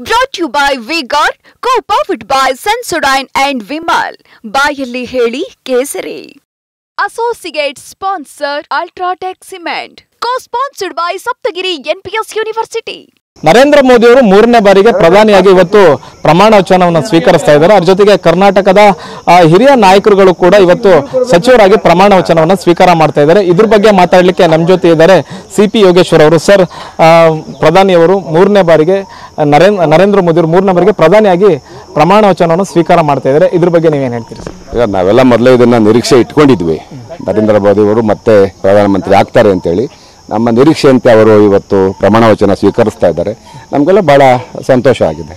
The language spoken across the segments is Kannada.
Brought to you by Vigor, co-powered by Sensodyne and Vimal. ಬಾಯಲ್ಲಿ ಹೇಳಿ ಕೇಸರಿ. Associate sponsor Ultratech Cement. Co-sponsored by Saptagiri NPS University. Narendra Modi ಅವರು ಮೂರನೇ ಬಾರಿಗೆ ಪ್ರಧಾನಿಯಾಗಿ ಇವತ್ತು ಪ್ರಮಾಣ ವಚನವನ್ನು ಸ್ವೀಕರಿಸ್ತಾ ಇದ್ದಾರೆ. ಅದರ ಜೊತೆಗೆ ಕರ್ನಾಟಕದ ಹಿರಿಯ ನಾಯಕರುಗಳು ಕೂಡ ಇವತ್ತು ಸಚಿವರಾಗಿ ಪ್ರಮಾಣ ವಚನವನ್ನು ಸ್ವೀಕಾರ ಮಾಡ್ತಾ ಇದ್ದಾರೆ. ಇದ್ರ ಬಗ್ಗೆ ಮಾತಾಡಲಿಕ್ಕೆ ನಮ್ಮ ಜೊತೆ ಇದ್ದಾರೆ ಸಿಪಿ ಯೋಗೇಶ್ವರ್ ಅವರು. ಸರ್, ಪ್ರಧಾನಿಯವರು ಮೂರನೇ ಬಾರಿಗೆ ನರೇಂದ್ರ ಮೋದಿ ಅವರು ಮೂರನೇ ಬಾರಿಗೆ ಪ್ರಧಾನಿಯಾಗಿ ಪ್ರಮಾಣ ವಚನವನ್ನು ಸ್ವೀಕಾರ ಮಾಡ್ತಾ ಇದ್ದಾರೆ. ಇದ್ರ ಬಗ್ಗೆ ನೀವೇನು ಹೇಳ್ತೀರಿ ಸರ್? ಈಗ ನಾವೆಲ್ಲ ಮೊದಲೇ ಇದನ್ನ ನಿರೀಕ್ಷೆ ಇಟ್ಕೊಂಡಿದ್ವಿ, ನರೇಂದ್ರ ಮೋದಿ ಅವರು ಮತ್ತೆ ಪ್ರಧಾನಮಂತ್ರಿ ಆಗ್ತಾರೆ ಅಂತೇಳಿ. ನಮ್ಮ ನಿರೀಕ್ಷೆಯಂತೆ ಅವರು ಇವತ್ತು ಪ್ರಮಾಣ ವಚನ ಸ್ವೀಕರಿಸ್ತಾ ಇದ್ದಾರೆ. ನಮಗೆಲ್ಲ ಬಹಳ ಸಂತೋಷ ಆಗಿದೆ.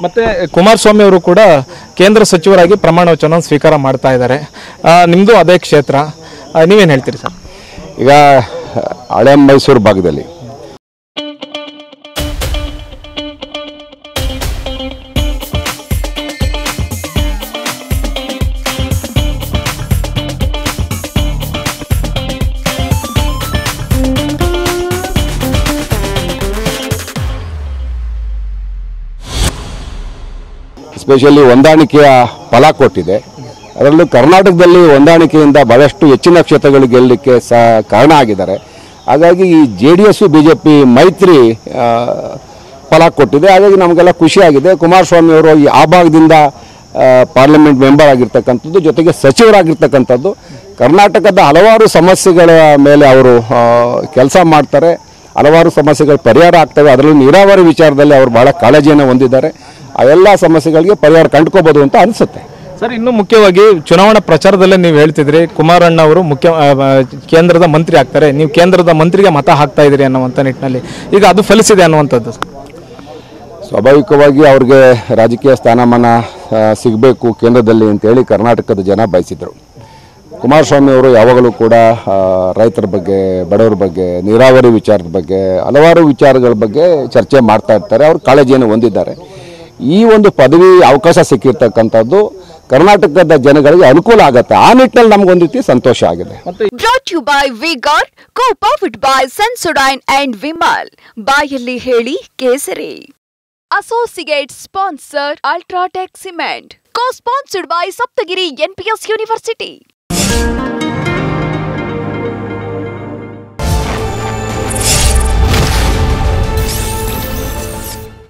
ಮತ್ತೆ ಕುಮಾರಸ್ವಾಮಿ ಅವರು ಕೂಡ ಕೇಂದ್ರ ಸಚಿವರಾಗಿ ಪ್ರಮಾಣ ವಚನ ಸ್ವೀಕಾರ ಮಾಡ್ತಾ ಇದ್ದಾರೆ. ನಿಮ್ಮದು ಅದೇ ಕ್ಷೇತ್ರ, ನೀವೇನು ಹೇಳ್ತೀರಿ ಸರ್? ಈಗ ಹಳೆ ಮೈಸೂರು ಭಾಗದಲ್ಲಿ ಎಸ್ಪೆಷಲಿ ಹೊಂದಾಣಿಕೆಯ ಫಲ ಕೊಟ್ಟಿದೆ. ಅದರಲ್ಲೂ ಕರ್ನಾಟಕದಲ್ಲಿ ಹೊಂದಾಣಿಕೆಯಿಂದ ಬಹಳಷ್ಟು ಹೆಚ್ಚಿನ ಕ್ಷೇತ್ರಗಳು ಗೆಲ್ಲಲಿಕ್ಕೆ ಕಾರಣ ಆಗಿದ್ದಾರೆ. ಹಾಗಾಗಿ ಈ JDS BJP ಮೈತ್ರಿ ಫಲ ಕೊಟ್ಟಿದೆ. ಹಾಗಾಗಿ ನಮಗೆಲ್ಲ ಖುಷಿಯಾಗಿದೆ. ಕುಮಾರಸ್ವಾಮಿ ಅವರು ಆ ಭಾಗದಿಂದ ಪಾರ್ಲಿಮೆಂಟ್ ಮೆಂಬರ್ ಆಗಿರ್ತಕ್ಕಂಥದ್ದು, ಜೊತೆಗೆ ಸಚಿವರಾಗಿರ್ತಕ್ಕಂಥದ್ದು. ಕರ್ನಾಟಕದ ಹಲವಾರು ಸಮಸ್ಯೆಗಳ ಮೇಲೆ ಅವರು ಕೆಲಸ ಮಾಡ್ತಾರೆ. ಹಲವಾರು ಸಮಸ್ಯೆಗಳು ಪರಿಹಾರ ಆಗ್ತವೆ. ಅದರಲ್ಲೂ ನೀರಾವರಿ ವಿಚಾರದಲ್ಲಿ ಅವರು ಬಹಳ ಕಾಳಜಿಯನ್ನು ಹೊಂದಿದ್ದಾರೆ. ಆ ಎಲ್ಲ ಸಮಸ್ಯೆಗಳಿಗೆ ಪರಿಹಾರ ಕಂಡುಕೋಬಹುದು ಅಂತ ಅನಿಸುತ್ತೆ. ಸರ್, ಇನ್ನು ಮುಖ್ಯವಾಗಿ ಚುನಾವಣಾ ಪ್ರಚಾರದಲ್ಲೇ ನೀವು ಹೇಳ್ತಿದ್ರಿ ಕುಮಾರಣ್ಣ ಅವರು ಕೇಂದ್ರದ ಮಂತ್ರಿ ಆಗ್ತಾರೆ, ನೀವು ಕೇಂದ್ರದ ಮಂತ್ರಿಗೆ ಮತ ಹಾಕ್ತಾ ಇದ್ದೀರಿ ಅನ್ನುವಂಥ ನಿಟ್ಟಿನಲ್ಲಿ ಈಗ ಅದು ಫಲಿಸಿದೆ ಅನ್ನುವಂಥದ್ದು. ಸ್ವಾಭಾವಿಕವಾಗಿ ಅವ್ರಿಗೆ ರಾಜಕೀಯ ಸ್ಥಾನಮಾನ ಸಿಗಬೇಕು ಕೇಂದ್ರದಲ್ಲಿ ಅಂತೇಳಿ ಕರ್ನಾಟಕದ ಜನ ಬಯಸಿದ್ರು. ಕುಮಾರಸ್ವಾಮಿ ಅವರು ಯಾವಾಗಲೂ ಕೂಡ ರೈತರ ಬಗ್ಗೆ, ಬಡವರ ಬಗ್ಗೆ, ನೀರಾವರಿ ವಿಚಾರದ ಬಗ್ಗೆ, ಹಲವಾರು ವಿಚಾರಗಳ ಬಗ್ಗೆ ಚರ್ಚೆ ಮಾಡ್ತಾ ಇರ್ತಾರೆ. ಅವರು ಕಾಳಜಿಯನ್ನು ಹೊಂದಿದ್ದಾರೆ. ಈ ಒಂದು ಪದವಿ ಅವಕಾಶ ಸಿಕ್ಕಿರ್ತಕ್ಕಂಥದ್ದು ಕರ್ನಾಟಕದ ಜನಗಳಿಗೆ ಅನುಕೂಲ ಆಗುತ್ತೆ. ಆ ನಿಟ್ಟಿನಲ್ಲಿ ನಮಗೊಂದು ರೀತಿ ಸಂತೋಷ ಆಗಿದೆ. Brought to you by Vigor, co-powered by Sensodyne and Vimal. ಬಾಯಲ್ಲಿ ಹೇಳಿ ಕೇಸರಿ. Associate sponsor Ultratech Cement. Co-sponsored by Saptagiri NPS University.